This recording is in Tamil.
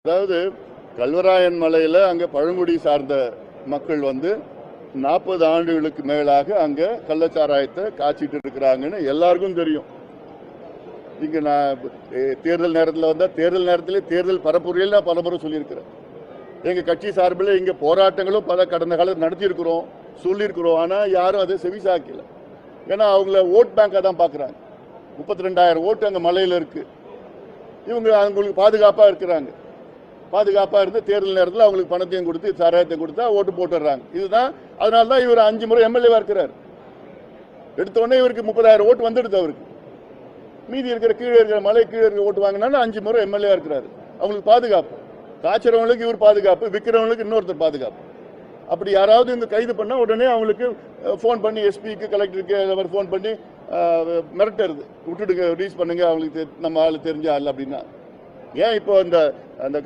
அதாவது கல்வராயன் மலையில் அங்கே பழங்குடி சார்ந்த மக்கள் 40 ஆண்டுகளுக்கு மேலாக அங்கே கள்ளச்சாராயத்தை காய்ச்சிட்டு இருக்கிறாங்கன்னு எல்லாருக்கும் தெரியும். இங்கே நான் தேர்தல் நேரத்தில் வந்தால் தேர்தல் நேரத்திலே தேர்தல் பரப்புரையில் நான் பலமுறை சொல்லியிருக்கிறேன். எங்கள் கட்சி சார்பில் இங்கே போராட்டங்களும் கடந்த காலத்தில் நடத்தியிருக்கிறோம், சொல்லியிருக்கிறோம். ஆனால் யாரும் அதை செவிசாக்கல. ஏன்னா அவங்கள ஓட் பேங்காக தான் பார்க்குறாங்க. 32,000 ஓட்டு அங்கே மலையில் இருக்குது. இவங்க அவங்களுக்கு பாதுகாப்பாக இருக்கிறாங்க. பாதுகாப்பாக இருந்து தேர்தல் நேரத்தில் அவங்களுக்கு பணத்தையும் கொடுத்து சாராயத்தையும் கொடுத்தா ஓட்டு போட்டுடுறாங்க. இதுதான் அதனால தான் இவர் 5 முறை எம்எல்ஏவாக இருக்கிறார். எடுத்தோடனே இவருக்கு 30,000 ஓட்டு வந்துடுது. அவருக்கு மீதி இருக்கிற கீழே இருக்கிற மலை கீழே இருக்கிற ஓட்டு வாங்கினாலும் 5 முறை எம்எல்ஏவாக இருக்கிறார். அவங்களுக்கு பாதுகாப்பு. காய்ச்சறவங்களுக்கு இவர் பாதுகாப்பு, விற்கிறவங்களுக்கு இன்னொருத்தர் பாதுகாப்பு. அப்படி யாராவது இந்த கைது பண்ணால் உடனே அவங்களுக்கு ஃபோன் பண்ணி எஸ்பிக்கு கலெக்டருக்கு அவர் ஃபோன் பண்ணி மிரட்டுறது, விட்டுடுங்க, ரிலீஸ் பண்ணுங்க, அவங்களுக்கு நம்ம ஆள் தெரிஞ்ச ஆள் அப்படின்னா. ஏன் இப்போ அந்த